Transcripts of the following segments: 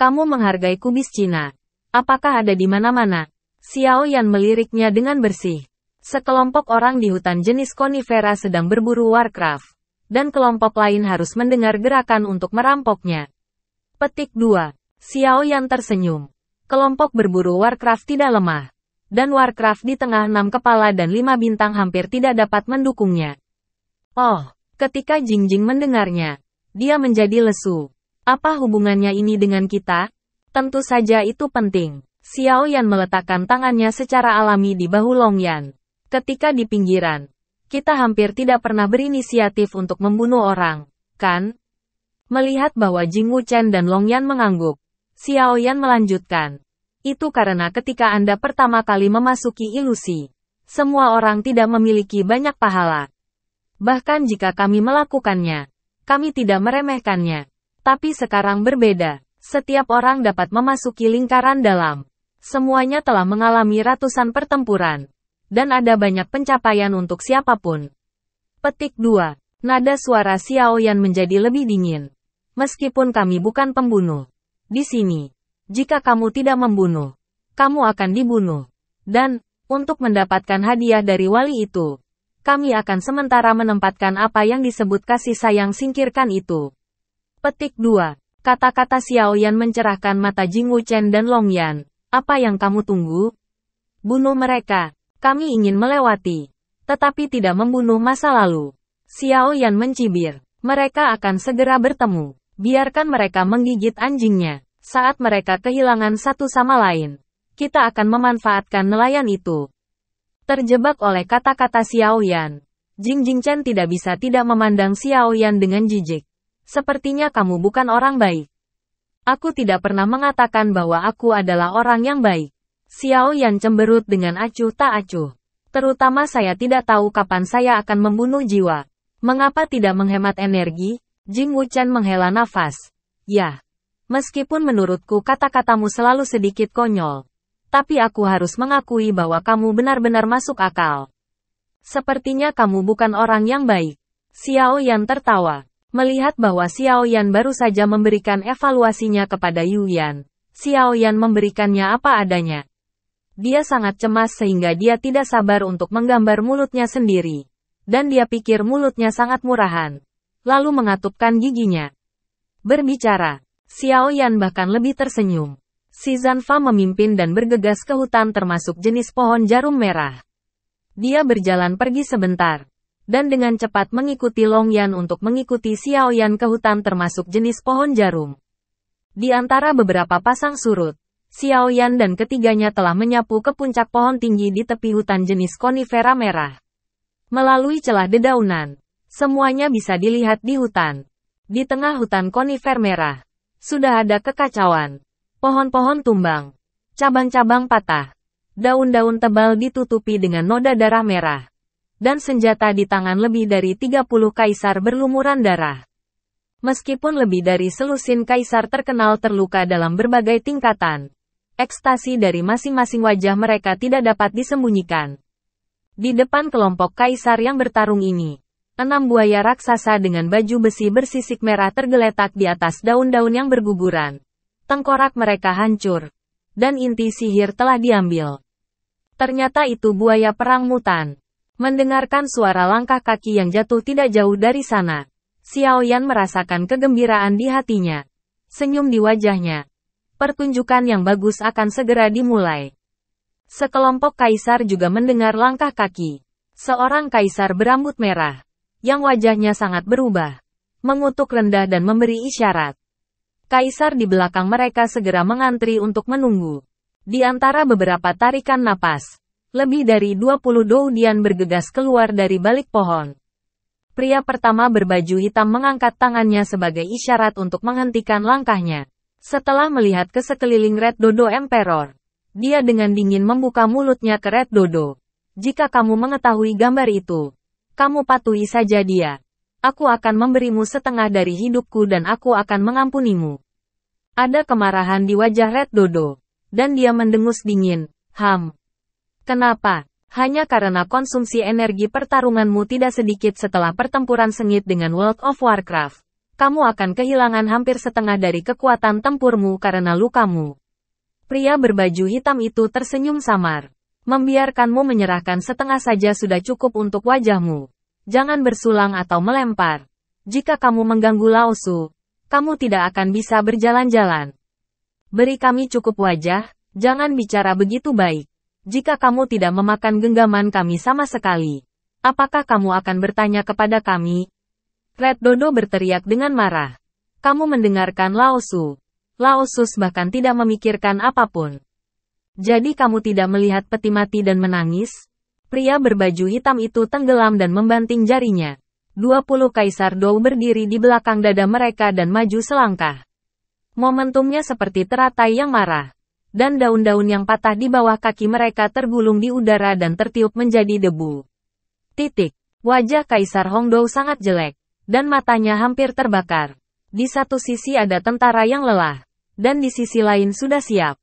Kamu menghargai kubis Cina. Apakah ada di mana-mana? Xiao Yan meliriknya dengan bersih. Sekelompok orang di hutan jenis konifera sedang berburu Warcraft. Dan kelompok lain harus mendengar gerakan untuk merampoknya. Petik 2. Xiao Yan tersenyum. Kelompok berburu Warcraft tidak lemah. Dan Warcraft di tengah 6 kepala dan 5 bintang hampir tidak dapat mendukungnya. Oh, ketika Jingjing mendengarnya, dia menjadi lesu. Apa hubungannya ini dengan kita? Tentu saja itu penting. Xiao Yan meletakkan tangannya secara alami di bahu Long Yan. Ketika di pinggiran, kita hampir tidak pernah berinisiatif untuk membunuh orang, kan? Melihat bahwa Jing Wuchen dan Long Yan mengangguk, Xiao Yan melanjutkan. Itu karena ketika Anda pertama kali memasuki ilusi, semua orang tidak memiliki banyak pahala. Bahkan jika kami melakukannya, kami tidak meremehkannya. Tapi sekarang berbeda. Setiap orang dapat memasuki lingkaran dalam. Semuanya telah mengalami ratusan pertempuran. Dan ada banyak pencapaian untuk siapapun. Petik 2. Nada suara Xiao Yan menjadi lebih dingin. Meskipun kami bukan pembunuh. Di sini, jika kamu tidak membunuh, kamu akan dibunuh. Dan, untuk mendapatkan hadiah dari wali itu, kami akan sementara menempatkan apa yang disebut kasih sayang singkirkan itu. Petik 2. Kata-kata Xiao Yan mencerahkan mata Jing Wuchen dan Long Yan. Apa yang kamu tunggu? Bunuh mereka. Kami ingin melewati. Tetapi tidak membunuh masa lalu. Xiao Yan mencibir. Mereka akan segera bertemu. Biarkan mereka menggigit anjingnya. Saat mereka kehilangan satu sama lain, kita akan memanfaatkan nelayan itu. Terjebak oleh kata-kata Xiao Yan, Jingjing Chen tidak bisa tidak memandang Xiao Yan dengan jijik. Sepertinya kamu bukan orang baik. Aku tidak pernah mengatakan bahwa aku adalah orang yang baik. Xiao Yan cemberut dengan acuh tak acuh. Terutama saya tidak tahu kapan saya akan membunuh jiwa. Mengapa tidak menghemat energi? Jing Wuchen menghela nafas. Ya. Meskipun menurutku kata-katamu selalu sedikit konyol. Tapi aku harus mengakui bahwa kamu benar-benar masuk akal. Sepertinya kamu bukan orang yang baik. Xiao Yan tertawa. Melihat bahwa Xiao Yan baru saja memberikan evaluasinya kepada Yu Yan. Xiao Yan memberikannya apa adanya. Dia sangat cemas sehingga dia tidak sabar untuk menggambar mulutnya sendiri. Dan dia pikir mulutnya sangat murahan. Lalu mengatupkan giginya. Berbicara, Xiao Yan bahkan lebih tersenyum. Si Zanfa memimpin dan bergegas ke hutan termasuk jenis pohon jarum merah. Dia berjalan pergi sebentar. Dan dengan cepat mengikuti Long Yan untuk mengikuti Xiao Yan ke hutan termasuk jenis pohon jarum. Di antara beberapa pasang surut, Xiao Yan dan ketiganya telah menyapu ke puncak pohon tinggi di tepi hutan jenis konifera merah. Melalui celah dedaunan, semuanya bisa dilihat di hutan. Di tengah hutan konifer merah, sudah ada kekacauan. Pohon-pohon tumbang, cabang-cabang patah, daun-daun tebal ditutupi dengan noda darah merah. Dan senjata di tangan lebih dari 30 kaisar berlumuran darah. Meskipun lebih dari selusin kaisar terkenal terluka dalam berbagai tingkatan, ekstasi dari masing-masing wajah mereka tidak dapat disembunyikan. Di depan kelompok kaisar yang bertarung ini, 6 buaya raksasa dengan baju besi bersisik merah tergeletak di atas daun-daun yang berguguran. Tengkorak mereka hancur, dan inti sihir telah diambil. Ternyata itu buaya perang mutan. Mendengarkan suara langkah kaki yang jatuh tidak jauh dari sana, Xiao Yan merasakan kegembiraan di hatinya. Senyum di wajahnya. Pertunjukan yang bagus akan segera dimulai. Sekelompok kaisar juga mendengar langkah kaki. Seorang kaisar berambut merah, yang wajahnya sangat berubah, mengutuk rendah dan memberi isyarat. Kaisar di belakang mereka segera mengantri untuk menunggu. Di antara beberapa tarikan napas, lebih dari 20 doudian bergegas keluar dari balik pohon. Pria pertama berbaju hitam mengangkat tangannya sebagai isyarat untuk menghentikan langkahnya. Setelah melihat ke sekeliling Red Dodo Emperor, dia dengan dingin membuka mulutnya ke Red Dodo. Jika kamu mengetahui gambar itu, kamu patuhi saja dia. Aku akan memberimu setengah dari hidupku dan aku akan mengampunimu. Ada kemarahan di wajah Red Dodo, dan dia mendengus dingin. Kenapa? Hanya karena konsumsi energi pertarunganmu tidak sedikit setelah pertempuran sengit dengan World of Warcraft. kamu akan kehilangan hampir setengah dari kekuatan tempurmu karena lukamu. Pria berbaju hitam itu tersenyum samar. Membiarkanmu menyerahkan setengah saja sudah cukup untuk wajahmu. Jangan bersulang atau melempar. Jika kamu mengganggu Lao Su, kamu tidak akan bisa berjalan-jalan. Beri kami cukup wajah, jangan bicara begitu baik. Jika kamu tidak memakan genggaman kami sama sekali, apakah kamu akan bertanya kepada kami? Red Dodo berteriak dengan marah. Kamu mendengarkan Lao Su. Lao Su bahkan tidak memikirkan apapun. Jadi kamu tidak melihat peti mati dan menangis? Pria berbaju hitam itu tenggelam dan membanting jarinya. 20 Kaisar Dou berdiri di belakang dada mereka dan maju selangkah. Momentumnya seperti teratai yang marah. Dan daun-daun yang patah di bawah kaki mereka tergulung di udara dan tertiup menjadi debu. Wajah Kaisar Hongdou sangat jelek. Dan matanya hampir terbakar. Di satu sisi ada tentara yang lelah. Dan di sisi lain sudah siap.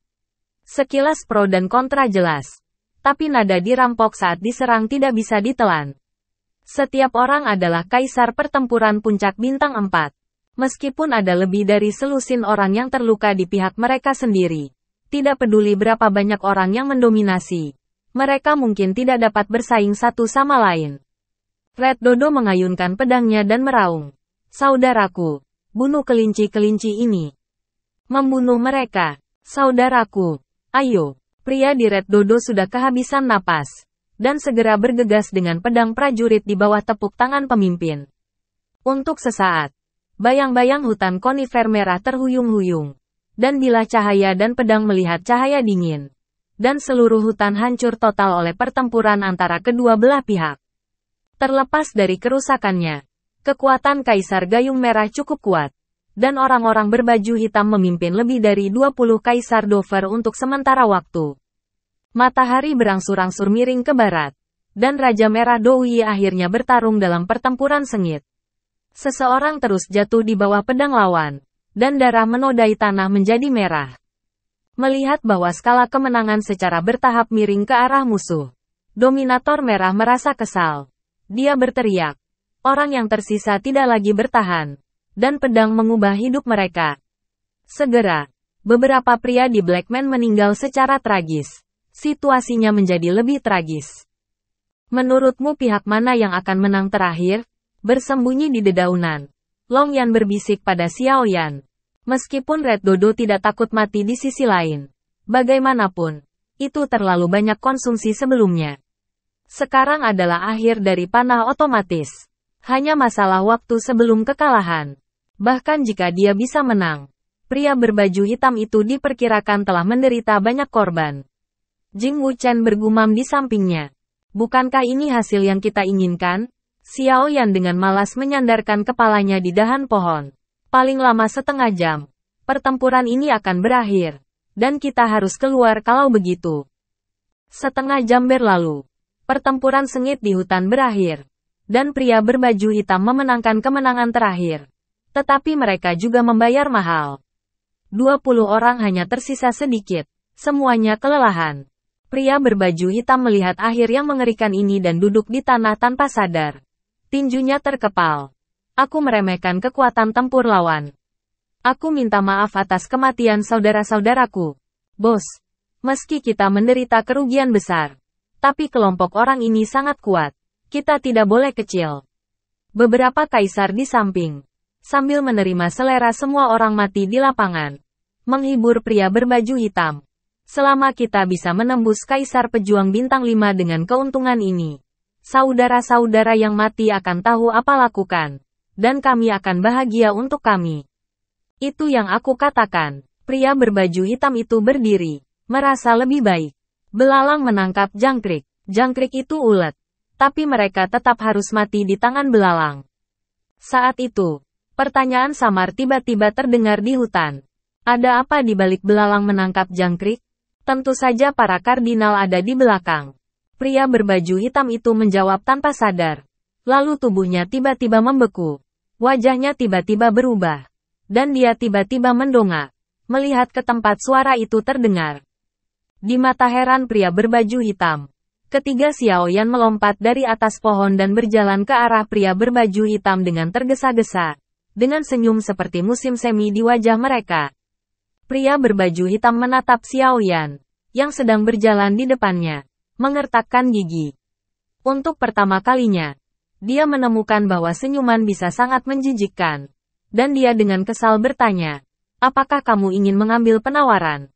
Sekilas pro dan kontra jelas. Tapi nada dirampok saat diserang tidak bisa ditelan. Setiap orang adalah kaisar pertempuran puncak bintang 4. Meskipun ada lebih dari selusin orang yang terluka di pihak mereka sendiri. Tidak peduli berapa banyak orang yang mendominasi. Mereka mungkin tidak dapat bersaing satu sama lain. Red Dodo mengayunkan pedangnya dan meraung. Saudaraku, bunuh kelinci-kelinci ini. Membunuh mereka. Saudaraku. Ayo, pria di Red Dodo sudah kehabisan napas, dan segera bergegas dengan pedang prajurit di bawah tepuk tangan pemimpin. Untuk sesaat, bayang-bayang hutan konifer merah terhuyung-huyung, dan bila cahaya dan pedang melihat cahaya dingin, dan seluruh hutan hancur total oleh pertempuran antara kedua belah pihak. Terlepas dari kerusakannya, kekuatan Kaisar Gayung Merah cukup kuat. Dan orang-orang berbaju hitam memimpin lebih dari 20 Kaisar Dover untuk sementara waktu. Matahari berangsur-angsur miring ke barat. Dan Raja Merah Doi akhirnya bertarung dalam pertempuran sengit. Seseorang terus jatuh di bawah pedang lawan. Dan darah menodai tanah menjadi merah. Melihat bahwa skala kemenangan secara bertahap miring ke arah musuh. Dominator Merah merasa kesal. Dia berteriak. Orang yang tersisa tidak lagi bertahan. Dan pedang mengubah hidup mereka. Segera, beberapa pria di Blackman meninggal secara tragis. Situasinya menjadi lebih tragis. Menurutmu pihak mana yang akan menang terakhir? Bersembunyi di dedaunan. Long Yan berbisik pada Xiao Yan. Meskipun Red Dodo tidak takut mati di sisi lain. Bagaimanapun, itu terlalu banyak konsumsi sebelumnya. Sekarang adalah akhir dari panah otomatis. Hanya masalah waktu sebelum kekalahan. Bahkan jika dia bisa menang, pria berbaju hitam itu diperkirakan telah menderita banyak korban. Jing Wuchen bergumam di sampingnya. Bukankah ini hasil yang kita inginkan? Xiao Yan dengan malas menyandarkan kepalanya di dahan pohon. Paling lama setengah jam. Pertempuran ini akan berakhir. Dan kita harus keluar kalau begitu. Setengah jam berlalu. Pertempuran sengit di hutan berakhir. Dan pria berbaju hitam memenangkan kemenangan terakhir. Tetapi mereka juga membayar mahal. 20 orang hanya tersisa sedikit. Semuanya kelelahan. Pria berbaju hitam melihat akhir yang mengerikan ini dan duduk di tanah tanpa sadar. Tinjunya terkepal. Aku meremehkan kekuatan tempur lawan. Aku minta maaf atas kematian saudara-saudaraku. Bos, meski kita menderita kerugian besar. Tapi kelompok orang ini sangat kuat. Kita tidak boleh kecil. Beberapa kaisar di samping. Sambil menerima selera semua orang mati di lapangan. Menghibur pria berbaju hitam. Selama kita bisa menembus Kaisar Pejuang Bintang 5 dengan keuntungan ini. Saudara-saudara yang mati akan tahu apa lakukan. Dan kami akan bahagia untuk kami. Itu yang aku katakan. Pria berbaju hitam itu berdiri. Merasa lebih baik. Belalang menangkap jangkrik. Jangkrik itu ulet. Tapi mereka tetap harus mati di tangan belalang. Saat itu. Pertanyaan samar tiba-tiba terdengar di hutan. Ada apa di balik belalang menangkap jangkrik? Tentu saja para kardinal ada di belakang. Pria berbaju hitam itu menjawab tanpa sadar. Lalu tubuhnya tiba-tiba membeku. Wajahnya tiba-tiba berubah. Dan dia tiba-tiba mendongak. Melihat ke tempat suara itu terdengar. Di mata heran pria berbaju hitam. Ketiga Xiao Yan melompat dari atas pohon dan berjalan ke arah pria berbaju hitam dengan tergesa-gesa. dengan senyum seperti musim semi di wajah mereka. Pria berbaju hitam menatap Xiao Yan, yang sedang berjalan di depannya, mengertakkan gigi. Untuk pertama kalinya, dia menemukan bahwa senyuman bisa sangat menjijikkan. Dan dia dengan kesal bertanya, apakah kamu ingin mengambil penawaran?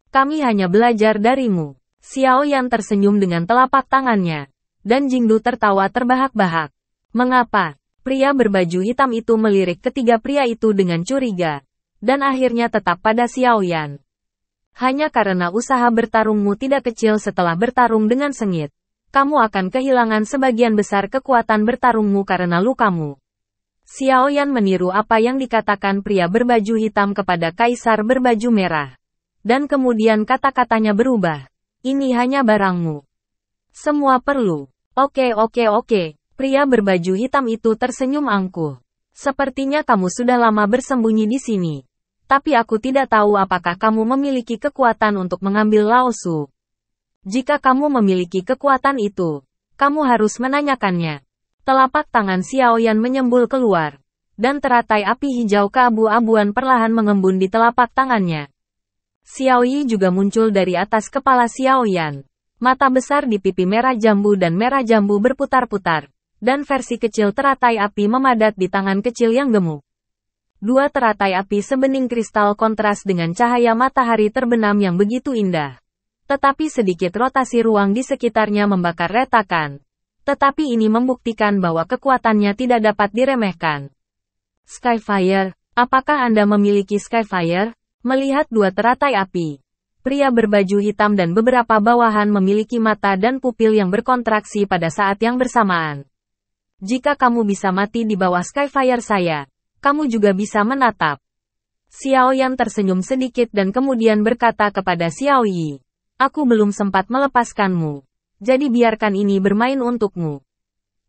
Kami hanya belajar darimu. Xiao Yan tersenyum dengan telapak tangannya. Dan Jingdu tertawa terbahak-bahak. Mengapa? Pria berbaju hitam itu melirik ketiga pria itu dengan curiga. Dan akhirnya tetap pada Xiao Yan. Hanya karena usaha bertarungmu tidak kecil setelah bertarung dengan sengit. Kamu akan kehilangan sebagian besar kekuatan bertarungmu karena lukamu. Xiao Yan meniru apa yang dikatakan pria berbaju hitam kepada kaisar berbaju merah. Dan kemudian kata-katanya berubah. Ini hanya barangmu. Semua perlu. Oke. Pria berbaju hitam itu tersenyum angkuh. Sepertinya kamu sudah lama bersembunyi di sini. Tapi aku tidak tahu apakah kamu memiliki kekuatan untuk mengambil Lao Su. Jika kamu memiliki kekuatan itu, kamu harus menanyakannya. Telapak tangan Xiao Yan menyembul keluar. Dan teratai api hijau keabu-abuan perlahan mengembun di telapak tangannya. Xiao Yi juga muncul dari atas kepala Xiao Yan. Mata besar di pipi merah jambu dan merah jambu berputar-putar. Dan versi kecil teratai api memadat di tangan kecil yang gemuk. Dua teratai api sebening kristal kontras dengan cahaya matahari terbenam yang begitu indah. Tetapi sedikit rotasi ruang di sekitarnya membakar retakan. Tetapi ini membuktikan bahwa kekuatannya tidak dapat diremehkan. Skyfire, apakah Anda memiliki Skyfire? Melihat dua teratai api. Pria berbaju hitam dan beberapa bawahan memiliki mata dan pupil yang berkontraksi pada saat yang bersamaan. Jika kamu bisa mati di bawah Skyfire saya, kamu juga bisa menatap. Xiao Yan tersenyum sedikit dan kemudian berkata kepada Xiao Yi, aku belum sempat melepaskanmu. Jadi biarkan ini bermain untukmu.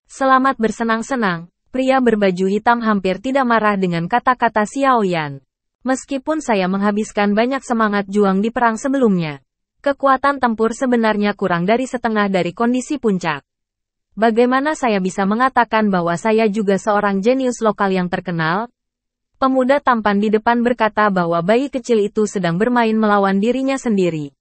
Selamat bersenang-senang, pria berbaju hitam hampir tidak marah dengan kata-kata Xiao Yan. Meskipun saya menghabiskan banyak semangat juang di perang sebelumnya, kekuatan tempur sebenarnya kurang dari setengah dari kondisi puncak. Bagaimana saya bisa mengatakan bahwa saya juga seorang jenius lokal yang terkenal? Pemuda tampan di depan berkata bahwa bayi kecil itu sedang bermain melawan dirinya sendiri.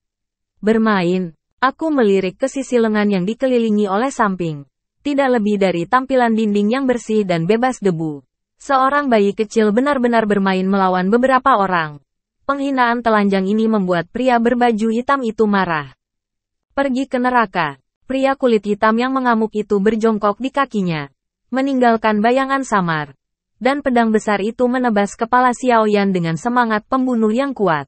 Bermain, aku melirik ke sisi lengan yang dikelilingi oleh samping. Tidak lebih dari tampilan dinding yang bersih dan bebas debu. Seorang bayi kecil benar-benar bermain melawan beberapa orang. Penghinaan telanjang ini membuat pria berbaju hitam itu marah. Pergi ke neraka. Pria kulit hitam yang mengamuk itu berjongkok di kakinya. Meninggalkan bayangan samar. Dan pedang besar itu menebas kepala Xiao Yan dengan semangat pembunuh yang kuat.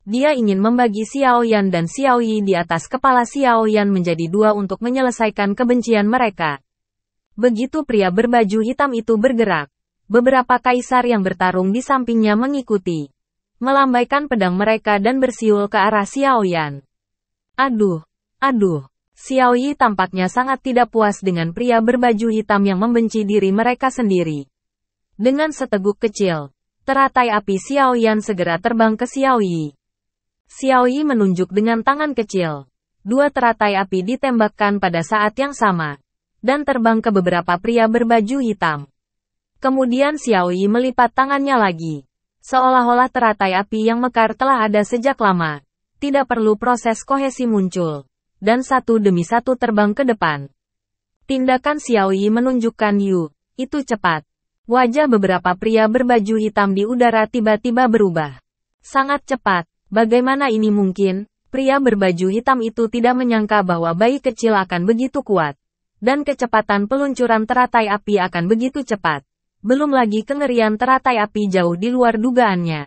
Dia ingin membagi Xiao Yan dan Xiao Yi di atas kepala Xiao Yan menjadi dua untuk menyelesaikan kebencian mereka. Begitu pria berbaju hitam itu bergerak. Beberapa kaisar yang bertarung di sampingnya mengikuti. Melambaikan pedang mereka dan bersiul ke arah Xiao Yan. Aduh. Xiao Yi tampaknya sangat tidak puas dengan pria berbaju hitam yang membenci diri mereka sendiri. Dengan seteguk kecil, teratai api Xiao Yan segera terbang ke Xiao Yi. Xiao Yi menunjuk dengan tangan kecil. Dua teratai api ditembakkan pada saat yang sama. Dan terbang ke beberapa pria berbaju hitam. Kemudian Xiao Yi melipat tangannya lagi. Seolah-olah teratai api yang mekar telah ada sejak lama. Tidak perlu proses kohesi muncul. Dan satu demi satu terbang ke depan. Tindakan Xiao Yi menunjukkan itu cepat. Wajah beberapa pria berbaju hitam di udara tiba-tiba berubah. Sangat cepat. Bagaimana ini mungkin? Pria berbaju hitam itu tidak menyangka bahwa bayi kecil akan begitu kuat. Dan kecepatan peluncuran teratai api akan begitu cepat. Belum lagi kengerian teratai api jauh di luar dugaannya.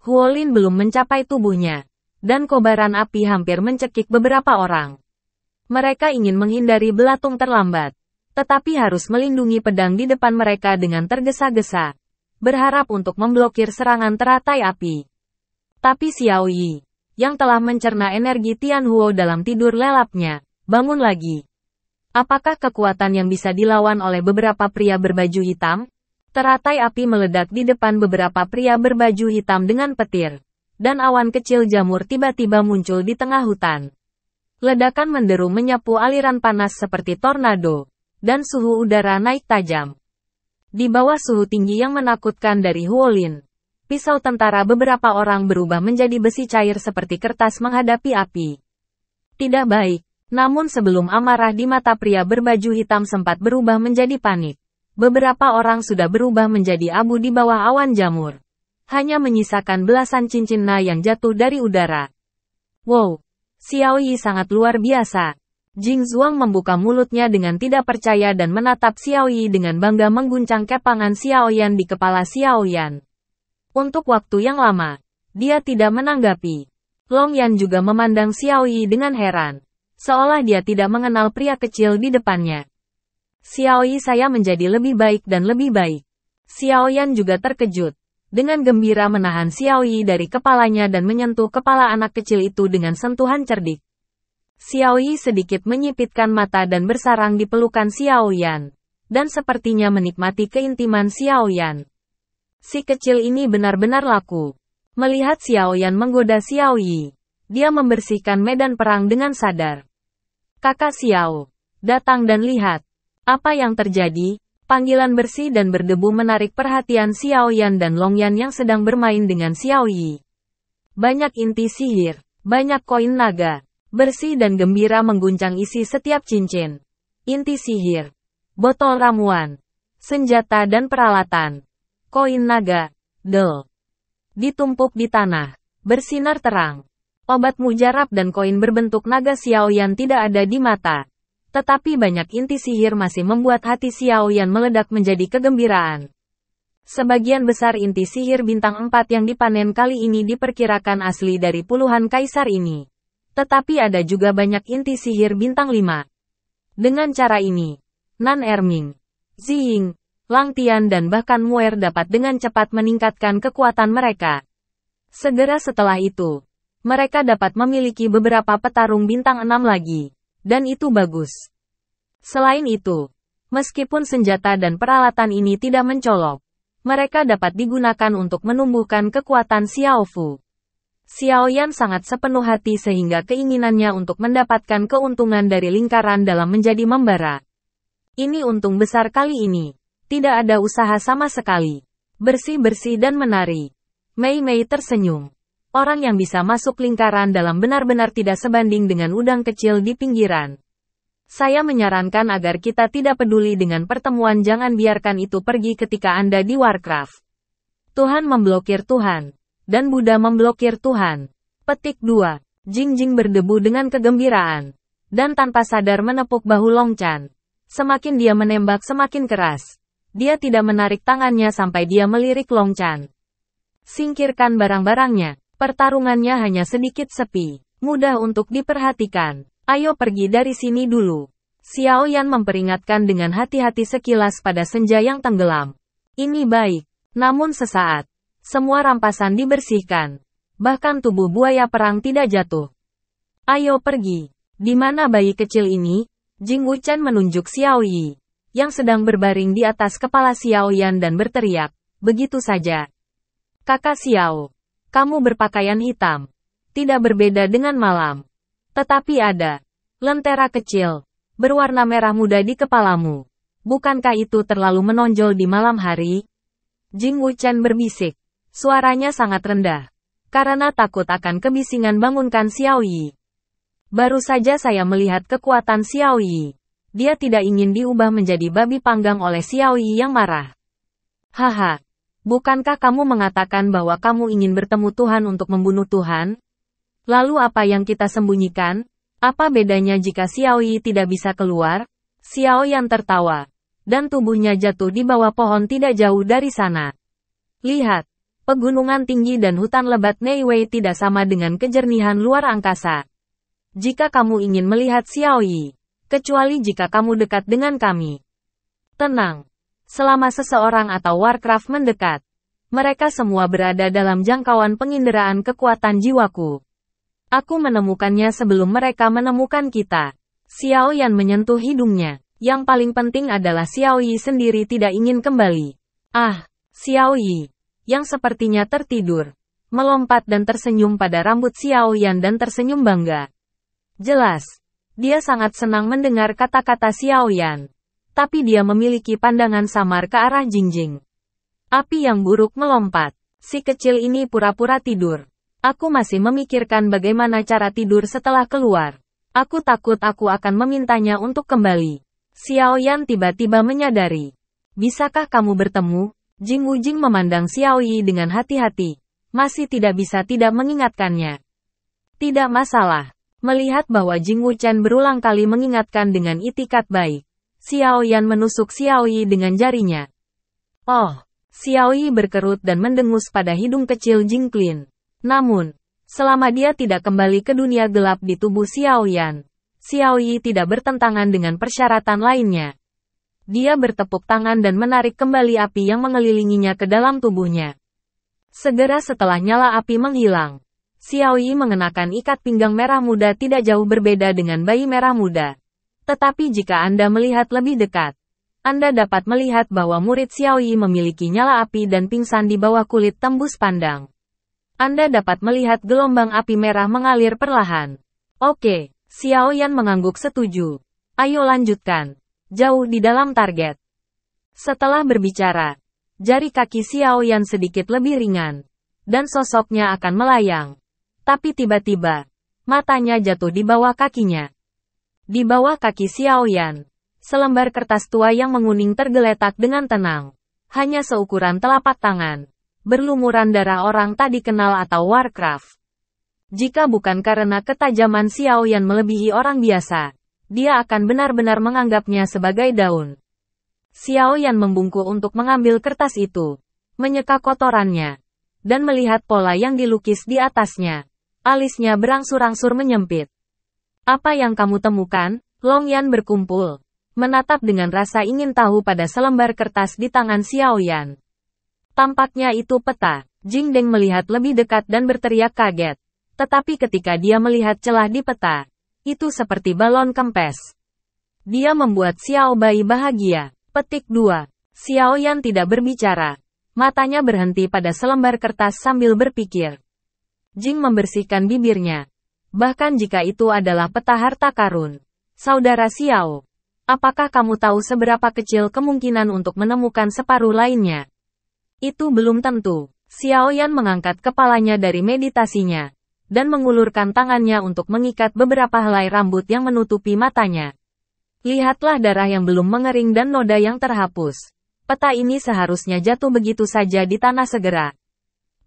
Huolin belum mencapai tubuhnya. Dan kobaran api hampir mencekik beberapa orang. Mereka ingin menghindari belatung terlambat. Tetapi harus melindungi pedang di depan mereka dengan tergesa-gesa. Berharap untuk memblokir serangan teratai api. Tapi Xiao Yi, yang telah mencerna energi Tianhuo dalam tidur lelapnya, bangun lagi. Apakah kekuatan yang bisa dilawan oleh beberapa pria berbaju hitam? Teratai api meledak di depan beberapa pria berbaju hitam dengan petir. Dan awan kecil jamur tiba-tiba muncul di tengah hutan. Ledakan menderu menyapu aliran panas seperti tornado. Dan suhu udara naik tajam. Di bawah suhu tinggi yang menakutkan dari Huolin, pisau tentara beberapa orang berubah menjadi besi cair seperti kertas menghadapi api. Tidak baik. Namun sebelum amarah di mata pria berbaju hitam sempat berubah menjadi panik, beberapa orang sudah berubah menjadi abu di bawah awan jamur. Hanya menyisakan belasan cincin Na yang jatuh dari udara. Wow, Xiao Yi sangat luar biasa. Jing Zhuang membuka mulutnya dengan tidak percaya dan menatap Xiao Yi dengan bangga mengguncang kepangan Xiao Yan di kepala Xiao Yan. Untuk waktu yang lama, dia tidak menanggapi. Long Yan juga memandang Xiao Yi dengan heran, seolah dia tidak mengenal pria kecil di depannya. Xiao Yi, saya menjadi lebih baik dan lebih baik. Xiao Yan juga terkejut. Dengan gembira menahan Xiao Yi dari kepalanya dan menyentuh kepala anak kecil itu dengan sentuhan cerdik. Xiao Yi sedikit menyipitkan mata dan bersarang di pelukan Xiao Yan, dan sepertinya menikmati keintiman Xiao Yan. Si kecil ini benar-benar laku. Melihat Xiao Yan menggoda Xiao Yi, dia membersihkan medan perang dengan sadar. Kakak Xiao, datang dan lihat. Apa yang terjadi? Panggilan bersih dan berdebu menarik perhatian Xiao Yan dan Long Yan yang sedang bermain dengan Xiao Yi. Banyak inti sihir, banyak koin naga, bersih dan gembira mengguncang isi setiap cincin. Inti sihir, botol ramuan, senjata dan peralatan. Koin naga, del. Ditumpuk di tanah, bersinar terang. Obat mujarab dan koin berbentuk naga Xiao Yan tidak ada di mata. Tetapi banyak inti sihir masih membuat hati Xiao Yan meledak menjadi kegembiraan. Sebagian besar inti sihir bintang 4 yang dipanen kali ini diperkirakan asli dari puluhan kaisar ini. Tetapi ada juga banyak inti sihir bintang 5. Dengan cara ini, Nan Erming, Ziying, Lang Tian dan bahkan Muer dapat dengan cepat meningkatkan kekuatan mereka. Segera setelah itu, mereka dapat memiliki beberapa petarung bintang 6 lagi. Dan itu bagus. Selain itu, meskipun senjata dan peralatan ini tidak mencolok, mereka dapat digunakan untuk menumbuhkan kekuatan Xiao Fu. Xiao Yan sangat sepenuh hati sehingga keinginannya untuk mendapatkan keuntungan dari lingkaran dalam menjadi membara. Ini untung besar kali ini. Tidak ada usaha sama sekali. Bersih-bersih dan menari. Mei Mei tersenyum. Orang yang bisa masuk lingkaran dalam benar-benar tidak sebanding dengan udang kecil di pinggiran. Saya menyarankan agar kita tidak peduli dengan pertemuan, jangan biarkan itu pergi ketika Anda di Warcraft. Tuhan memblokir Tuhan. Dan Buddha memblokir Tuhan. Petik 2. Jing Jing berdebu dengan kegembiraan. Dan tanpa sadar menepuk bahu Long Chan. Semakin dia menembak semakin keras. Dia tidak menarik tangannya sampai dia melirik Long Chan. Singkirkan barang-barangnya. Pertarungannya hanya sedikit sepi, mudah untuk diperhatikan. Ayo pergi dari sini dulu. Xiao Yan memperingatkan dengan hati-hati sekilas pada senja yang tenggelam. Ini baik, namun sesaat. Semua rampasan dibersihkan. Bahkan tubuh buaya perang tidak jatuh. Ayo pergi. Di mana bayi kecil ini? Jing Wuchen menunjuk Xiao Yi, yang sedang berbaring di atas kepala Xiao Yan dan berteriak, begitu saja. Kakak Xiao. Kamu berpakaian hitam. Tidak berbeda dengan malam. Tetapi ada lentera kecil, berwarna merah muda di kepalamu. Bukankah itu terlalu menonjol di malam hari? Jing Wuchen berbisik. Suaranya sangat rendah. Karena takut akan kebisingan bangunkan Xiao Yi. Baru saja saya melihat kekuatan Xiao Yi. Dia tidak ingin diubah menjadi babi panggang oleh Xiao Yi yang marah. Haha. Bukankah kamu mengatakan bahwa kamu ingin bertemu Tuhan untuk membunuh Tuhan? Lalu apa yang kita sembunyikan? Apa bedanya jika Xiao Yi tidak bisa keluar? Xiao Yan tertawa. Dan tubuhnya jatuh di bawah pohon tidak jauh dari sana. Lihat. Pegunungan tinggi dan hutan lebat Neiwei tidak sama dengan kejernihan luar angkasa. Jika kamu ingin melihat Xiao Yi, kecuali jika kamu dekat dengan kami. Tenang. Selama seseorang atau Warcraft mendekat, mereka semua berada dalam jangkauan penginderaan kekuatan jiwaku. Aku menemukannya sebelum mereka menemukan kita. Xiao Yan menyentuh hidungnya. Yang paling penting adalah Xiao Yi sendiri tidak ingin kembali. Ah, Xiao Yi, yang sepertinya tertidur, melompat dan tersenyum pada rambut Xiao Yan dan tersenyum bangga. Jelas, dia sangat senang mendengar kata-kata Xiao Yan. Tapi dia memiliki pandangan samar ke arah Jingjing. Api yang buruk melompat. Si kecil ini pura-pura tidur. Aku masih memikirkan bagaimana cara tidur setelah keluar. Aku takut aku akan memintanya untuk kembali. Xiao Yan tiba-tiba menyadari. Bisakah kamu bertemu? Jing Wujing memandang Xiao Yi dengan hati-hati. Masih tidak bisa tidak mengingatkannya. Tidak masalah. Melihat bahwa Jing Wuchen berulang kali mengingatkan dengan itikat baik, Xiao Yan menusuk Xiao Yi dengan jarinya. Oh, Xiao Yi berkerut dan mendengus pada hidung kecil Jing Qin. Namun, selama dia tidak kembali ke dunia gelap di tubuh Xiao Yan, Xiao Yi tidak bertentangan dengan persyaratan lainnya. Dia bertepuk tangan dan menarik kembali api yang mengelilinginya ke dalam tubuhnya. Segera setelah nyala api menghilang, Xiao Yi mengenakan ikat pinggang merah muda tidak jauh berbeda dengan bayi merah muda. Tetapi jika Anda melihat lebih dekat, Anda dapat melihat bahwa murid Xiao Yi memiliki nyala api dan pingsan di bawah kulit tembus pandang. Anda dapat melihat gelombang api merah mengalir perlahan. Oke, Xiao Yan mengangguk setuju. Ayo lanjutkan. Jauh di dalam target. Setelah berbicara, jari kaki Xiao Yan sedikit lebih ringan, dan sosoknya akan melayang. Tapi tiba-tiba, matanya jatuh di bawah kakinya. Di bawah kaki Xiao Yan, selembar kertas tua yang menguning tergeletak dengan tenang. Hanya seukuran telapak tangan, berlumuran darah orang tak dikenal atau Warcraft. Jika bukan karena ketajaman Xiao Yan melebihi orang biasa, dia akan benar-benar menganggapnya sebagai daun. Xiao Yan membungkuk untuk mengambil kertas itu, menyeka kotorannya, dan melihat pola yang dilukis di atasnya. Alisnya berangsur-angsur menyempit. Apa yang kamu temukan? Long Yan berkumpul, menatap dengan rasa ingin tahu pada selembar kertas di tangan Xiao Yan. Tampaknya itu peta. Jing Deng melihat lebih dekat dan berteriak kaget. Tetapi ketika dia melihat celah di peta, itu seperti balon kempes. Dia membuat Xiao Bai bahagia. Petik 2. Xiao Yan tidak berbicara. Matanya berhenti pada selembar kertas sambil berpikir. Jing membersihkan bibirnya. Bahkan jika itu adalah peta harta karun. Saudara Xiao, apakah kamu tahu seberapa kecil kemungkinan untuk menemukan separuh lainnya? Itu belum tentu. Xiao Yan mengangkat kepalanya dari meditasinya, dan mengulurkan tangannya untuk mengikat beberapa helai rambut yang menutupi matanya. Lihatlah darah yang belum mengering dan noda yang terhapus. Peta ini seharusnya jatuh begitu saja di tanah segera.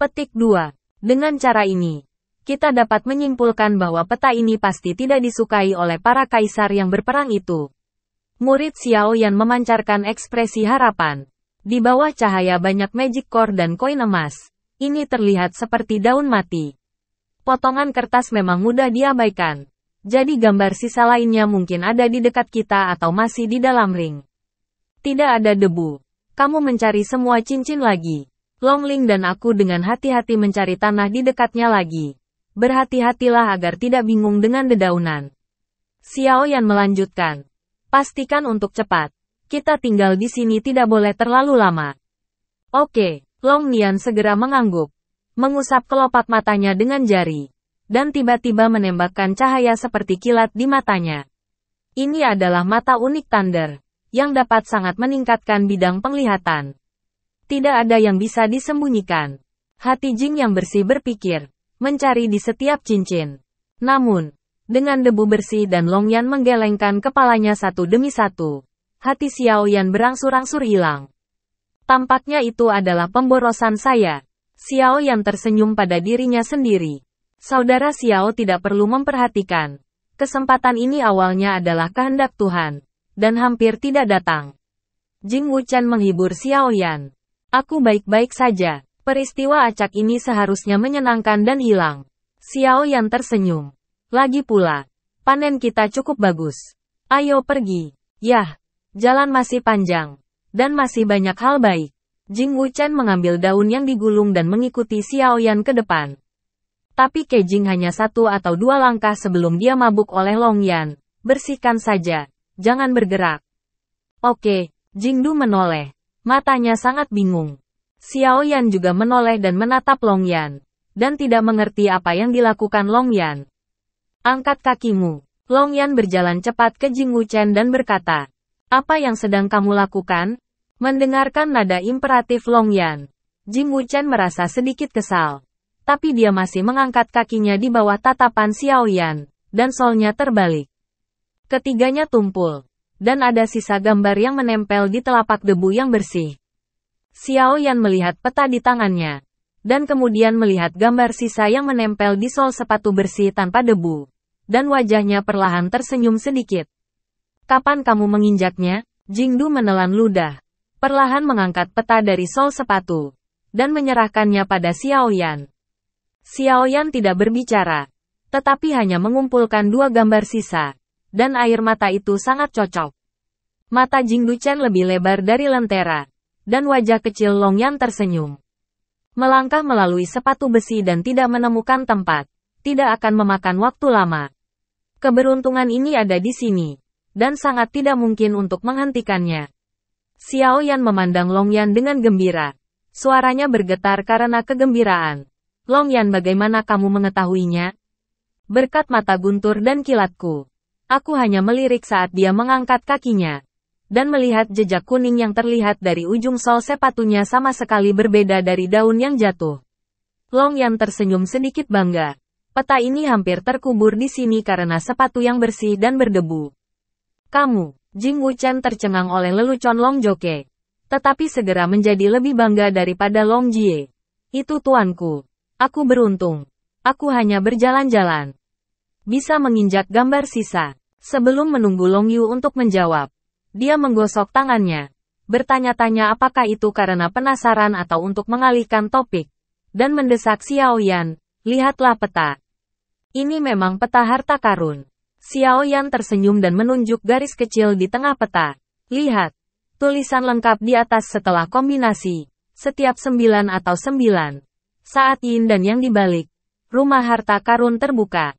Petik 2. Dengan cara ini, kita dapat menyimpulkan bahwa peta ini pasti tidak disukai oleh para kaisar yang berperang itu. Murid Xiao Yan memancarkan ekspresi harapan. Di bawah cahaya banyak magic core dan koin emas, ini terlihat seperti daun mati. Potongan kertas memang mudah diabaikan. Jadi gambar sisa lainnya mungkin ada di dekat kita atau masih di dalam ring. Tidak ada debu. Kamu mencari semua cincin lagi. Long Ling dan aku dengan hati-hati mencari tanah di dekatnya lagi. Berhati-hatilah agar tidak bingung dengan dedaunan. Xiao Yan melanjutkan. Pastikan untuk cepat. Kita tinggal di sini tidak boleh terlalu lama. Oke, Long Nian segera mengangguk. Mengusap kelopak matanya dengan jari. Dan tiba-tiba menembakkan cahaya seperti kilat di matanya. Ini adalah mata unik Thunder, yang dapat sangat meningkatkan bidang penglihatan. Tidak ada yang bisa disembunyikan. Hati Jing yang bersih berpikir, mencari di setiap cincin. Namun, dengan debu bersih dan Long Yan menggelengkan kepalanya satu demi satu, hati Xiao Yan berangsur-angsur hilang. Tampaknya itu adalah pemborosan saya. Xiao Yan tersenyum pada dirinya sendiri. Saudara Xiao tidak perlu memperhatikan. Kesempatan ini awalnya adalah kehendak Tuhan, dan hampir tidak datang. Jing Wuchen menghibur Xiao Yan. Aku baik-baik saja. Peristiwa acak ini seharusnya menyenangkan dan hilang. Xiao Yan tersenyum. Lagi pula, panen kita cukup bagus. Ayo pergi. Yah, jalan masih panjang. Dan masih banyak hal baik. Jing Wuchen mengambil daun yang digulung dan mengikuti Xiao Yan ke depan. Tapi Kejing hanya 1 atau 2 langkah sebelum dia mabuk oleh Long Yan. Bersihkan saja. Jangan bergerak. Oke, Jingdu menoleh. Matanya sangat bingung. Xiao Yan juga menoleh dan menatap Long Yan. Dan tidak mengerti apa yang dilakukan Long Yan. Angkat kakimu. Long Yan berjalan cepat ke Jing Wuchen dan berkata. Apa yang sedang kamu lakukan? Mendengarkan nada imperatif Long Yan, Jing Wuchen merasa sedikit kesal. Tapi dia masih mengangkat kakinya di bawah tatapan Xiao Yan, dan solnya terbalik. Ketiganya tumpul, dan ada sisa gambar yang menempel di telapak debu yang bersih. Xiao Yan melihat peta di tangannya, dan kemudian melihat gambar sisa yang menempel di sol sepatu bersih tanpa debu, dan wajahnya perlahan tersenyum sedikit. Kapan kamu menginjaknya? Jingdu menelan ludah, perlahan mengangkat peta dari sol sepatu, dan menyerahkannya pada Xiao Yan. Xiao Yan tidak berbicara, tetapi hanya mengumpulkan dua gambar sisa, dan air mata itu sangat cocok. Mata Jingdu Chen lebih lebar dari lentera, dan wajah kecil Long Yan tersenyum. Melangkah melalui sepatu besi dan tidak menemukan tempat, tidak akan memakan waktu lama. Keberuntungan ini ada di sini, dan sangat tidak mungkin untuk menghentikannya. Xiao Yan memandang Long Yan dengan gembira. Suaranya bergetar karena kegembiraan. Long Yan, bagaimana kamu mengetahuinya? Berkat mata guntur dan kilatku. Aku hanya melirik saat dia mengangkat kakinya. Dan melihat jejak kuning yang terlihat dari ujung sol sepatunya sama sekali berbeda dari daun yang jatuh. Long Yan tersenyum sedikit bangga. Peta ini hampir terkubur di sini karena sepatu yang bersih dan berdebu. Kamu, Jing Wuchen tercengang oleh lelucon Long Joke. Tetapi segera menjadi lebih bangga daripada Long Jie. Itu tuanku. Aku beruntung. Aku hanya berjalan-jalan. Bisa menginjak gambar sisa. Sebelum menunggu Long Yu untuk menjawab, dia menggosok tangannya. Bertanya-tanya apakah itu karena penasaran atau untuk mengalihkan topik. Dan mendesak Xiao Yan, lihatlah peta. Ini memang peta harta karun. Xiao Yan tersenyum dan menunjuk garis kecil di tengah peta. Lihat. Tulisan lengkap di atas setelah kombinasi. Setiap 9 atau 9. Saat yin dan yang dibalik, rumah harta karun terbuka.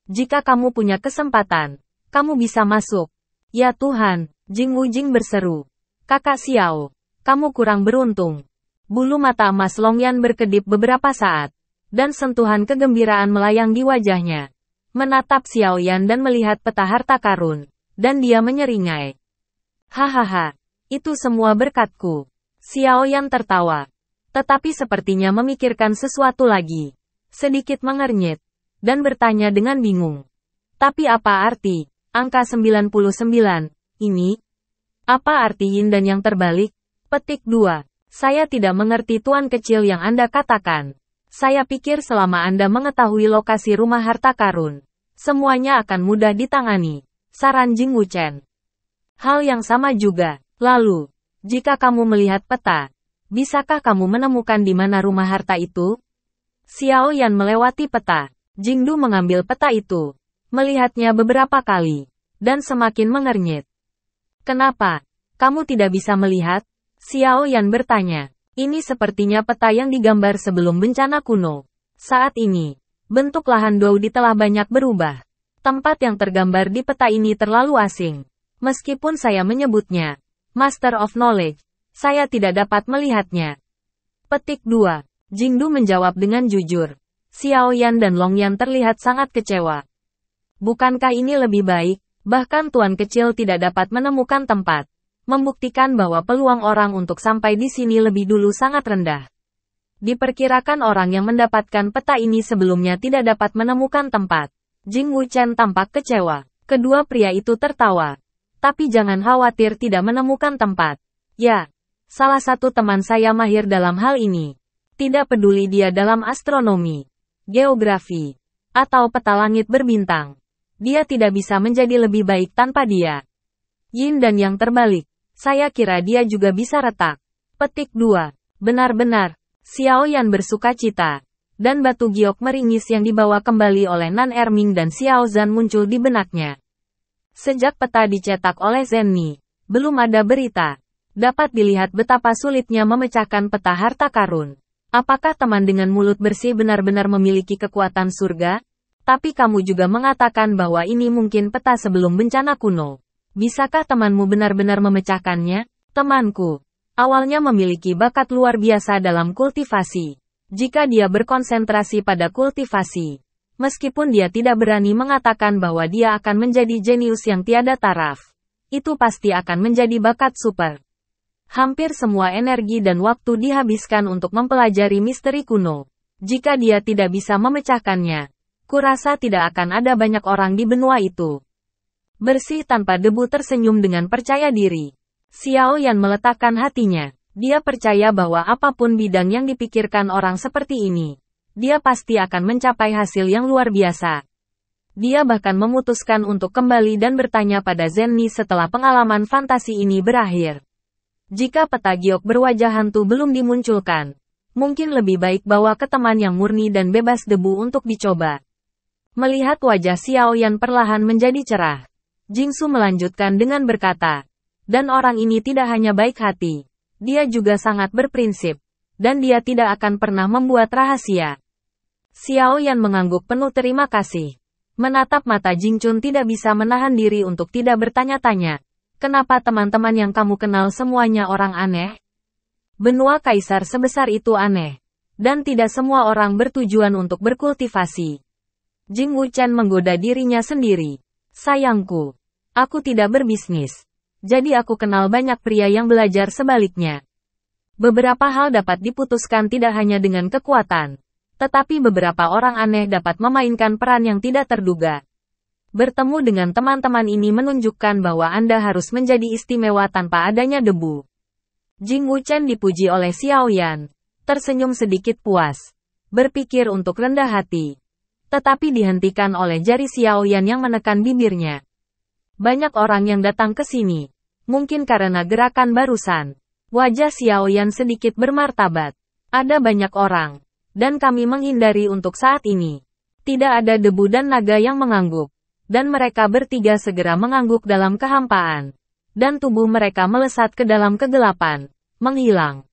Jika kamu punya kesempatan, kamu bisa masuk. Ya Tuhan, Jing Wujing berseru. Kakak Xiao, kamu kurang beruntung. Bulu mata emas Long Yan berkedip beberapa saat, dan sentuhan kegembiraan melayang di wajahnya. Menatap Xiao Yan dan melihat peta harta karun, dan dia menyeringai. Hahaha, itu semua berkatku. Xiao Yan tertawa. Tetapi sepertinya memikirkan sesuatu lagi. Sedikit mengernyit. Dan bertanya dengan bingung. Tapi apa arti angka 99 ini? Apa arti yin dan yang terbalik? Petik 2. Saya tidak mengerti tuan kecil yang Anda katakan. Saya pikir selama Anda mengetahui lokasi rumah harta karun, semuanya akan mudah ditangani. Saran Jing Wuchen. Hal yang sama juga. Lalu, jika kamu melihat peta, bisakah kamu menemukan di mana rumah harta itu? Xiao Yan melewati peta. Jingdu mengambil peta itu, melihatnya beberapa kali, dan semakin mengernyit. Kenapa? Kamu tidak bisa melihat? Xiao Yan bertanya. Ini sepertinya peta yang digambar sebelum bencana kuno. Saat ini, bentuk lahan Dou telah banyak berubah. Tempat yang tergambar di peta ini terlalu asing. Meskipun saya menyebutnya Master of Knowledge, saya tidak dapat melihatnya. Petik 2. Jingdu menjawab dengan jujur. Xiao Yan dan Long Yan terlihat sangat kecewa. Bukankah ini lebih baik, bahkan tuan kecil tidak dapat menemukan tempat, membuktikan bahwa peluang orang untuk sampai di sini lebih dulu sangat rendah. Diperkirakan orang yang mendapatkan peta ini sebelumnya tidak dapat menemukan tempat. Jing Wuchen tampak kecewa. Kedua pria itu tertawa. Tapi jangan khawatir tidak menemukan tempat. Ya, salah satu teman saya mahir dalam hal ini. Tidak peduli dia dalam astronomi, geografi, atau peta langit berbintang. Dia tidak bisa menjadi lebih baik tanpa dia. Yin dan yang terbalik. Saya kira dia juga bisa retak. Petik 2. Benar-benar. Xiao Yan bersuka cita. Dan batu giok meringis yang dibawa kembali oleh Nan Erming dan Xiao Zhan muncul di benaknya. Sejak peta dicetak oleh Zenni, belum ada berita. Dapat dilihat betapa sulitnya memecahkan peta harta karun. Apakah teman dengan mulut bersih benar-benar memiliki kekuatan surga? Tapi kamu juga mengatakan bahwa ini mungkin peta sebelum bencana kuno. Bisakah temanmu benar-benar memecahkannya? Temanku, awalnya memiliki bakat luar biasa dalam kultivasi. Jika dia berkonsentrasi pada kultivasi, meskipun dia tidak berani mengatakan bahwa dia akan menjadi jenius yang tiada taraf, itu pasti akan menjadi bakat super. Hampir semua energi dan waktu dihabiskan untuk mempelajari misteri kuno. Jika dia tidak bisa memecahkannya, kurasa tidak akan ada banyak orang di benua itu. Bersih tanpa debu tersenyum dengan percaya diri. Xiao Yan meletakkan hatinya. Dia percaya bahwa apapun bidang yang dipikirkan orang seperti ini, dia pasti akan mencapai hasil yang luar biasa. Dia bahkan memutuskan untuk kembali dan bertanya pada Zenni setelah pengalaman fantasi ini berakhir. Jika peta giok berwajah hantu belum dimunculkan, mungkin lebih baik bawa ke teman yang murni dan bebas debu untuk dicoba. Melihat wajah Xiao Yan perlahan menjadi cerah, Jingsu melanjutkan dengan berkata, dan orang ini tidak hanya baik hati, dia juga sangat berprinsip, dan dia tidak akan pernah membuat rahasia. Xiao Yan mengangguk penuh terima kasih. Menatap mata Jingchun tidak bisa menahan diri untuk tidak bertanya-tanya. Kenapa teman-teman yang kamu kenal semuanya orang aneh? Benua kaisar sebesar itu aneh. Dan tidak semua orang bertujuan untuk berkultivasi. Jing Wuchen menggoda dirinya sendiri. Sayangku, aku tidak berbisnis. Jadi aku kenal banyak pria yang belajar sebaliknya. Beberapa hal dapat diputuskan tidak hanya dengan kekuatan. Tetapi beberapa orang aneh dapat memainkan peran yang tidak terduga. Bertemu dengan teman-teman ini menunjukkan bahwa Anda harus menjadi istimewa tanpa adanya debu. Jing Wuchen dipuji oleh Xiao Yan. Tersenyum sedikit puas. Berpikir untuk rendah hati. Tetapi dihentikan oleh jari Xiao Yan yang menekan bibirnya. Banyak orang yang datang ke sini. Mungkin karena gerakan barusan. Wajah Xiao Yan sedikit bermartabat. Ada banyak orang. Dan kami menghindari untuk saat ini. Tidak ada debu dan naga yang mengangguk. Dan mereka bertiga segera mengangguk dalam kehampaan. Dan tubuh mereka melesat ke dalam kegelapan. Menghilang.